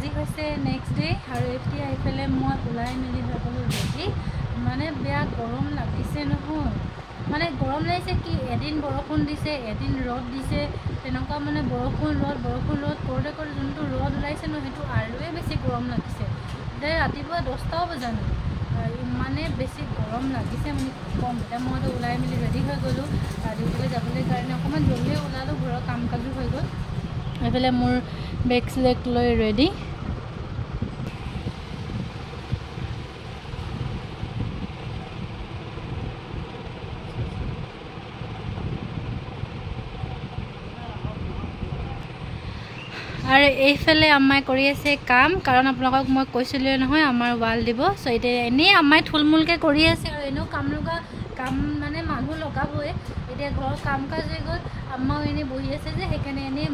আজি হৈছে next day আৰু এতিয়া এইফালে মই ওলাই মেলি হৈ গ'লো ৰেডি মানে বেয়া গৰম লাগিছে নহয় মানে গৰম লাগিছে কি এদিন বৰষুণ দিছে এদিন ৰ'দ দিছে তেনেকুৱা মানে বৰষুণ ৰ'দ কৰোঁতে যোনটো ৰ'দ ওলাইছে ন সেইটো আৰুৱে বেছি গৰম লাগিছে এতিয়া ৰাতিপুৱা 10টা বজা নাই ইমানে বেছি গৰম লাগিছে মানে কম এতিয়া মইতো ওলাই মেলি ৰেডি হৈ গ'লোঁ ডিউটিলৈ যাবলৈ কাৰণে অকণমান জলদি ওলালোঁ ঘৰৰ কাম কাজো হৈ গ'ল এইফালে মোৰ বেগ চেগ লৈ ৰেডি আৰু এইফালে আম্মাই কৰি আছে কাম কাৰণ আপোনালোকক মই কৈছিলোঁ নহয় আমাৰ ৱাল দিব চ' এতিয়া এনেই আম্মাই থুলমূলকৈ কৰি আছে আৰু এনেও কাম মানে মানুহ লগাবই এতিয়া ঘৰৰ কাম কাজ হৈ গ'ল আম্মাও এনেই বহি আছে যে সেইকাৰণে এনেই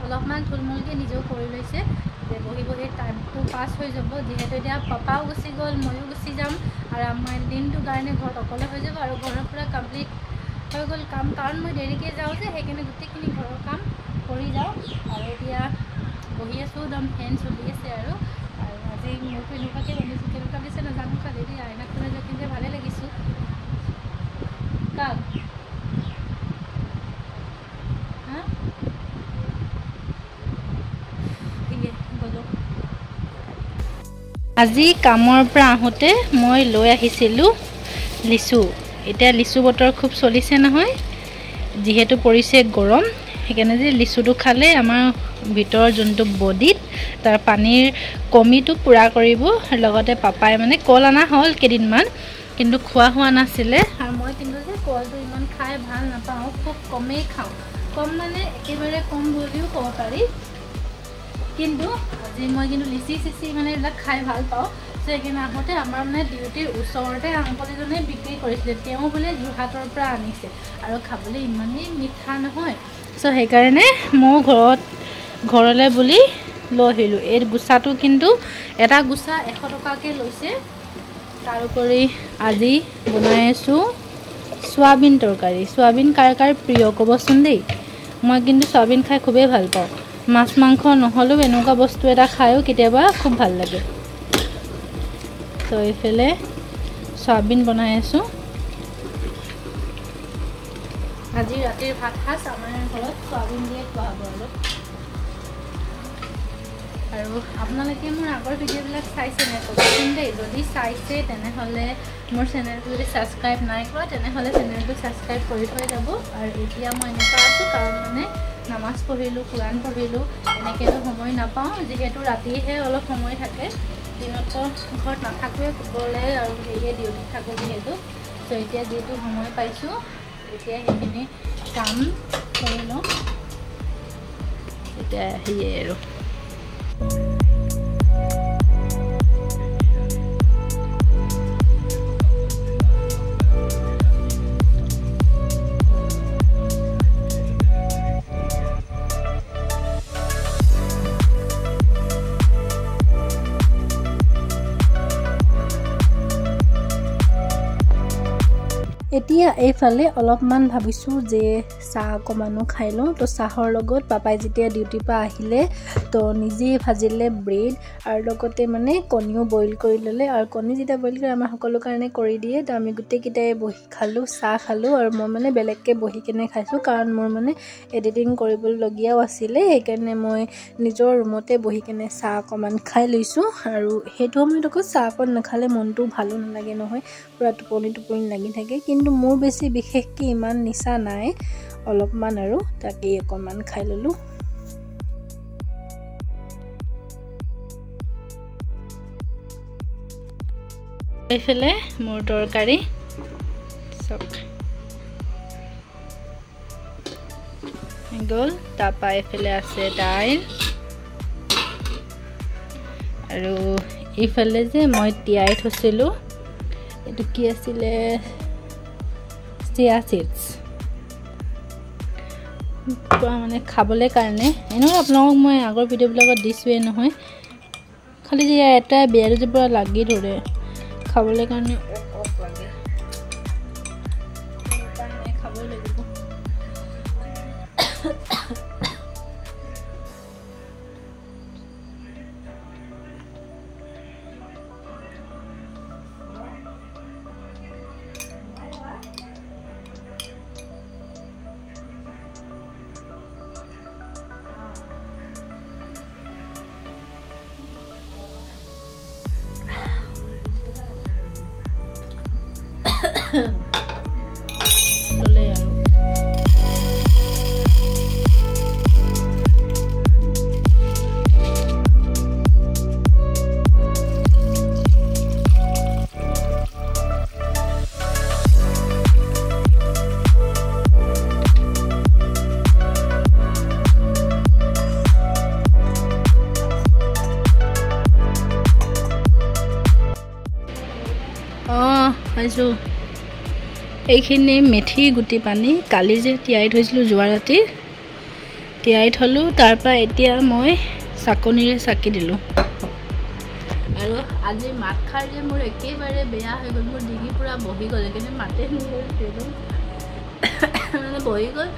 অলপমান থুলমূলকৈ নিজেও কৰি লৈছে যে বহি টাইমটো পাছ হৈ যাব যিহেতু এতিয়া পাপাও গুচি গ'ল ময়ো গুচি যাম আৰু আম্মাই দিনটোৰ কাৰণে ঘৰত অকলে হৈ যাব আৰু ঘৰৰ পৰা কমপ্লিট হৈ গ'ল কাম কাৰণ মই দেৰিকৈ যাওঁ যে সেইকাৰণে গোটেইখিনি ঘৰৰ কাম কৰি যাওঁ আৰু এতিয়া বহি আছোঁ একদম ফেন চলি আছে আৰু আজি মোৰতো এনেকুৱাকৈ বনিছোঁ কেনেকুৱা দিছে নাজানো খালি দেই আইনাখনে যে কিন্তু ভালেই লাগিছোঁ কাক হা আজি কামৰ পৰা আহোঁতে মই লৈ আহিছিলোঁ লিচু এতিয়া লিচু বতৰ খুব চলিছে নহয় যিহেতু পৰিছে গৰম সেইকাৰণে যে লিচুটো খালে আমাৰ ভিতৰৰ যোনটো বডিত তাৰ পানীৰ কমিটো পূৰা কৰিব লগতে পাপাই মানে কল অনা হ'ল কেইদিনমান কিন্তু খোৱা হোৱা নাছিলে আৰু মই কিন্তু যে কলটো ইমান খাই ভাল নাপাওঁ খুব কমেই খাওঁ কম মানে একেবাৰে কম বুলিও ক'ব পাৰি কিন্তু আজি মই কিন্তু লিচি মানে এইবিলাক খাই ভাল পাওঁ চ' সেইকাৰণে আহোঁতে আমাৰ মানে ডিউটিৰ ওচৰতে আংকলজনে বিক্ৰী কৰিছিলে তেওঁ বোলে যোৰহাটৰ পৰা আনিছে আৰু খাবলৈ ইমানেই মিঠা নহয় চ' সেইকাৰণে মই ঘৰলৈ বুলি লৈ আহিলোঁ এই গুচাটো কিন্তু এটা গুচা 100 টকাকৈ লৈছে তাৰোপৰি আজি বনাই আছোঁ চয়াবিন তৰকাৰী চয়াবিন কাৰ কাৰ প্ৰিয় ক'বচোন দেই মই কিন্তু চয়াবিন খাই খুবেই ভাল পাওঁ মাছ মাংস নহ'লেও এনেকুৱা বস্তু এটা খায়ো কেতিয়াবা খুব ভাল লাগে তো এইফালে চয়াবিন বনাই আছোঁ আজি ৰাতিৰ ভাত সাজ আমাৰ ঘৰত চয়াবিন দিয়ে খোৱা হ'ব আৰু আপোনালোকে মোৰ আগৰ ভিডিঅ'বিলাক চাইছে নে ক'বচোন দেই যদি চাইছে তেনেহ'লে মোৰ চেনেলটো যদি ছাবস্ক্ৰাইব নাই কৰা তেনেহ'লে চেনেলটো ছাবস্ক্ৰাইব কৰি থৈ যাব আৰু এতিয়া মই এনেকুৱা আছোঁ কাৰণ মানে নামাজ পঢ়িলোঁ কোৰাণ পঢ়িলোঁ এনেকৈতো সময় নাপাওঁ যিহেতু ৰাতিহে অলপ সময় থাকে দিনতো ঘৰত নাথাকোৱে গ'লে আৰু সেয়ে ডিউটিত থাকোঁ যিহেতু ত' এতিয়া যিহেতু সময় পাইছোঁ এতিয়া সেইখিনি কাম কৰি লওঁ এতিয়া সেয়ে আৰু এতিয়া এইফালে অলপমান ভাবিছোঁ যে চাহ অকণমানো খাই লওঁ তো চাহৰ লগত পাপাই যেতিয়া ডিউটিৰ পৰা আহিলে তো নিজে ভাজিলে ব্ৰেড আৰু লগতে মানে কণীও বইল কৰি ল'লে আৰু কণী যেতিয়া বইল কৰি আমাৰ সকলো কাৰণে কৰি দিয়ে তো আমি গোটেইকেইটাই বহি খালোঁ চাহ খালোঁ আৰু মই মানে বেলেগকৈ বহি কেনে খাইছোঁ কাৰণ মোৰ মানে এডিটিং কৰিবলগীয়াও আছিলে সেইকাৰণে মই নিজৰ ৰুমতে বহি কেনে চাহ অকণমান খাই লৈছোঁ আৰু সেইটো সময়ত আকৌ চাহ অকণ নাখালে মনটো ভালো নালাগে নহয় পুৰা টোপনি লাগি থাকে কিন্তু মোৰ বেছি বিশেষকৈ ইমান নিচা নাই অলপমান আৰু তাকেই অকণমান খাই ল'লোঁ এইফালে মোৰ তৰকাৰী চব গ'ল তাৰপৰা এইফালে আছে দাইল আৰু এইফালে যে মই তিয়াই থৈছিলোঁ এইটো কি আছিলে চিয়া চিডছ মানে খাবলৈ কাৰণে এনেও আপোনালোকক মই আগৰ ভিডিঅ'বিলাকত দিছোঁৱেই নহয় খালি যে এটা বেয়া যে পুৰা লাগি ধৰে খাবলৈ কাৰণে লাগে খাবই লাগিব দেখাইছোঁ এইখিনি মেথি গুটি পানী কালি যে তিয়াই থৈছিলোঁ যোৱা ৰাতি তিয়াই থলোঁ তাৰপৰা এতিয়া মই চাকনিৰে চাকি দিলোঁ আৰু আজি মাত খাৰ যে মোৰ একেবাৰে বেয়া হৈ গ'ল মোৰ ডিঙি পূৰা বহি গ'ল কিন্তু মাতে মানে বহি গ'ল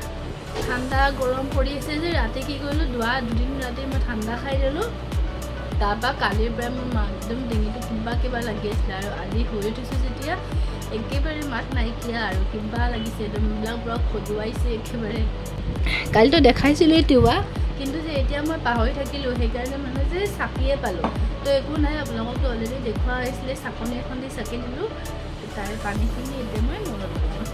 ঠাণ্ডা গৰম পৰি আছে যে ৰাতি কি কৰিলোঁ দুদিন ৰাতি মই ঠাণ্ডা খাই দিলোঁ তাৰপৰা কালিৰ পৰা মোৰ একদম ডিঙিটো কিবা লাগি আছিলে আৰু আজি শুই উঠিছোঁ যেতিয়া একেবাৰে মাত নাইকিয়া আৰু কিবা লাগিছে একদম এইবিলাক পূৰা খজুৱাইছে একেবাৰে কালিতো দেখাইছিলোঁ তিৱা কিন্তু যে এতিয়া মই পাহৰি থাকিলোঁ সেইকাৰণে মানে যে চাকিয়ে পালোঁ তো একো নাই আপোনালোকতো অলৰেডি দেখুওৱা হৈছিলে চাকনি এখন দি চাকি দিলোঁ তাৰে পানীখিনি এতিয়া মই মনত পেলাম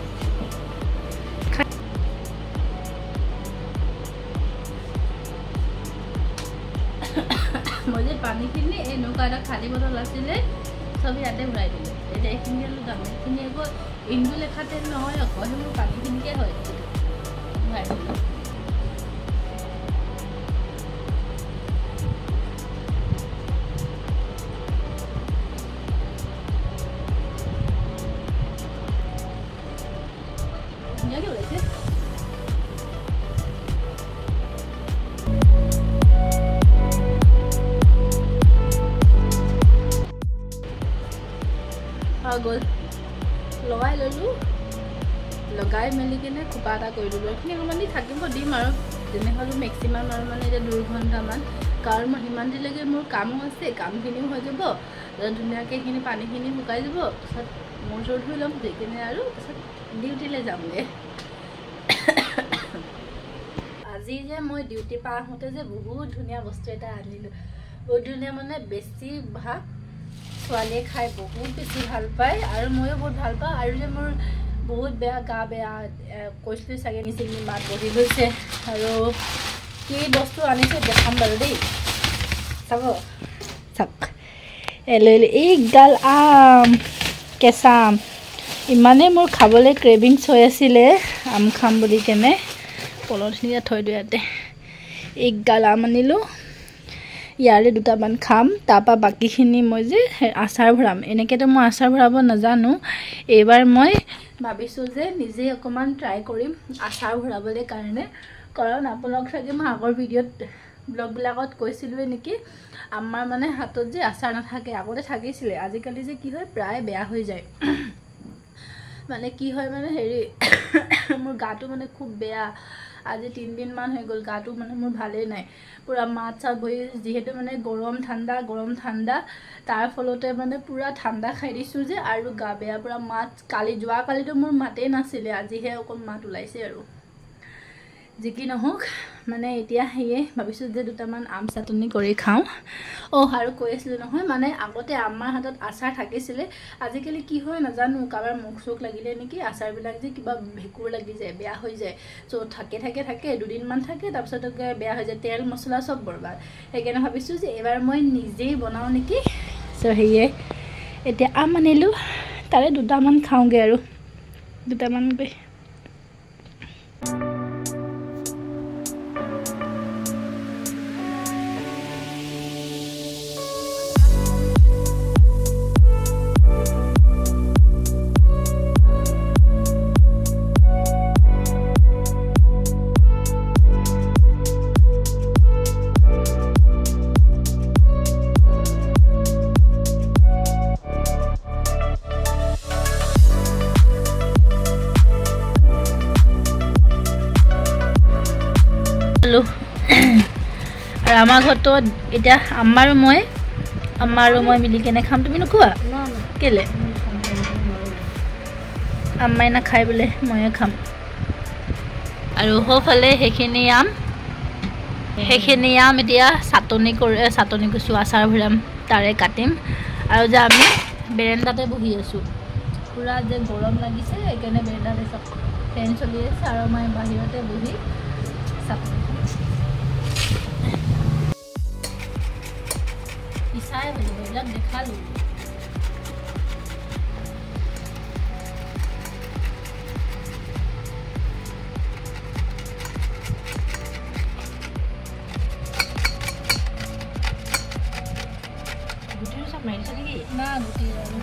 মই যে পানীখিনি এনেকুৱা এটা খালী বটল আছিলে চব ইয়াতে ভৰাই দিলোঁ এতিয়া এইখিনি আৰু দাম এইখিনি আকৌ ইন্দু লেখাতে নহয় আকৌ সেই মোৰ পানীখিনিকে হয় ভৰাই দিলোঁ ধুনীয়াকৈ ওলাইছে গ'ল লগাই ল'লোঁ লগাই মেলি কিনে খোপা এটা কৰি দিলোঁ এইখিনি অকণমান দি থাকিব দিম আৰু যেনে হ'লেও মেক্সিমাম আৰু মানে এতিয়া 2 ঘণ্টামান কাৰণ মই সিমান দিলৈকে মোৰ কামো আছে কামখিনিও হৈ যাব ধুনীয়াকৈ এইখিনি পানীখিনি শুকাই যাব তাৰপিছত মোৰ চৰ ধুই ল'ম ধুই কিনে আৰু তাৰপিছত ডিউটিলৈ যামগৈ আজি যে মই ডিউটি পৰা আহোঁতে যে বহুত ধুনীয়া বস্তু এটা আনিলোঁ বহুত ধুনীয়া মানে বেছিভাগ ছোৱালীয়ে খাই বহুত বেছি ভাল পায় আৰু ময়ো বহুত ভাল পাওঁ আৰু যে মোৰ বহুত বেয়া গা বেয়া কৈছিলোঁ চাগে নিচিনি মাত বহি গৈছে আৰু কি বস্তু আনিছে দেখাম বাৰু দেই চাব চাওক লৈ এইগাল আম কেঁচা আম ইমানেই মোৰ খাবলৈ ক্ৰেভিংছ হৈ আছিলে আম খাম বুলি কেনে পলথিনিৰে থৈ দিওঁ ইয়াতে এইগাল আম আনিলোঁ ইয়াৰে দুটামান খাম তাৰপৰা বাকীখিনি মই যে আচাৰ ভৰাম এনেকৈতো মই আচাৰ ভৰাব নাজানো এইবাৰ মই ভাবিছোঁ যে নিজে অকণমান ট্ৰাই কৰিম আচাৰ ভৰাবলৈ কাৰণে কাৰণ আপোনালোক চাগে মই আগৰ ভিডিঅ'ত ব্লগবিলাকত কৈছিলোঁৱে নেকি আমাৰ মানে হাতত যে আচাৰ নাথাকে আগতে থাকিছিলে আজিকালি যে কি হয় প্ৰায় বেয়া হৈ যায় মানে কি হয় মানে হেৰি মোৰ গাটো মানে খুব বেয়া আজি 3 দিনমান হৈ গ'ল গাটো মানে মোৰ ভালেই নাই পুৰা মাত চাত বহি যিহেতু মানে গৰম ঠাণ্ডা তাৰ ফলতে মানে পুৰা ঠাণ্ডা খাই দিছোঁ যে আৰু গা বেয়া পুৰা মাত যোৱাকালিতো মোৰ মাতেই নাছিলে আজিহে অকণ মাত ওলাইছে আৰু যি কি নহওক মানে এতিয়া সেয়ে ভাবিছোঁ যে দুটামান আম চাটনি কৰি খাওঁ আৰু কৈ আছিলোঁ নহয় মানে আগতে আমাৰ হাতত আচাৰ থাকিছিলে আজিকালি কি হয় নাজানো কাৰোবাৰ মুখ চুখ লাগিলে নেকি আচাৰবিলাক যে কিবা ভেঁকুৰ লাগি যায় বেয়া হৈ যায় চ' থাকে 2 দিনমান থাকে তাৰপিছত বেয়া হৈ যায় তেল মছলা চব বৰবাদ সেইকাৰণে ভাবিছোঁ যে এইবাৰ মই নিজেই বনাওঁ নেকি চ' সেয়ে এতিয়া আম আনিলোঁ তাৰে দুটামান খাওঁগৈ আৰু দুটামান গৈ আৰু আমাৰ ঘৰতো এতিয়া আম্মা আৰু মই মিলি কেনে খাম তুমি নোখোৱা কেলে আম্মাই নাখাই বোলে ময়ে খাম আৰু সৌফালে সেইখিনি আম এতিয়া চাটনি কৈছোঁ আচাৰ ভৰাম তাৰে কাটিম আৰু যে আমি বেৰেণ্ডাতে বহি আছোঁ পুৰা যে গৰম লাগিছে সেইকাৰণে বেৰেণ্ডাতে চব ফেন চলি আছে আৰু মই বাহিৰতে বহি চাটনি পিছাই বুলি এইবিলাক দেখালোঁ গুটিটো চব মাৰিছে নেকি না গুটি আৰু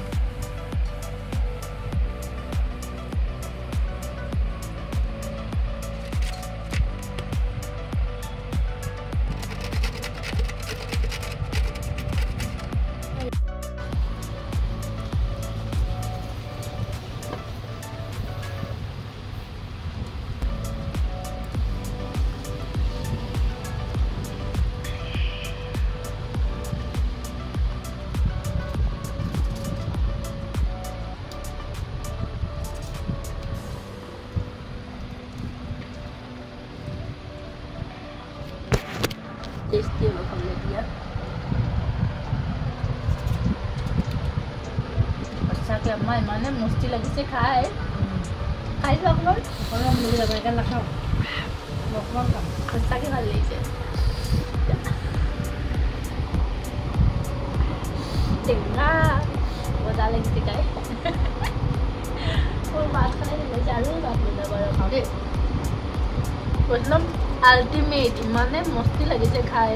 টেষ্টি হ'ব খাবলৈ দিয়া সঁচাকৈ আমাৰ ইমানে মস্তি লাগিছে খাই খাইছোঁ আপোনাৰ অকণমান মিলি যাব একে নাখাওঁ অকণমান খাম সঁচাকৈ ভাল লাগিছে টেঙা মজা লাগিছে খাই মোৰ ভাত খাই লাগিছে আৰু ভাত লৈ যাব আৰু খাওঁ দেই একদম আল্টিমেট ইমানে মস্তি লাগিছে খাই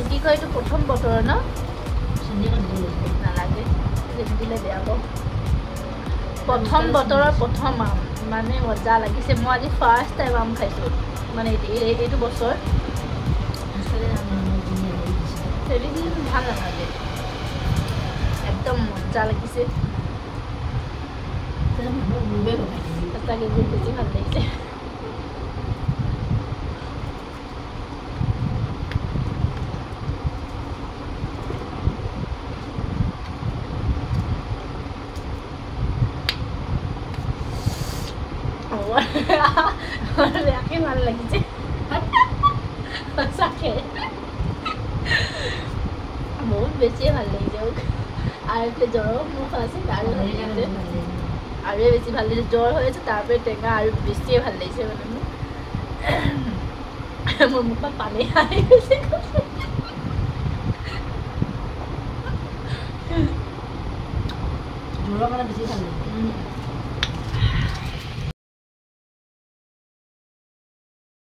কি কয় এইটো প্ৰথম বতৰ ন নালাগে দিলে বেয়া পাব প্ৰথম বতৰৰ প্ৰথম আম ইমানে মজা লাগিছে মই আজি ফাৰ্ষ্ট টাইম আম খাইছোঁ মানে এইটো বছৰ ভাল নালাগে একদম মজা লাগিছে সঁচাকৈ বহুত বেছি ভাল লাগিছে বেয়াকে ভাল লাগিছে সঁচাকে বহুত বেছিয়ে ভাল লাগিছে আৰু জ্বৰৰ মুখ আছে আৰু বেছি ভাল লাগিছে জ্বৰ হৈ আছে তাৰপৰা টেঙা আৰু বেছিয়ে ভাল লাগিছে মানে মোৰ মুখত পানী আহি গৈছে জ্বৰৰ কাৰণে বেছি ভাল লাগিছে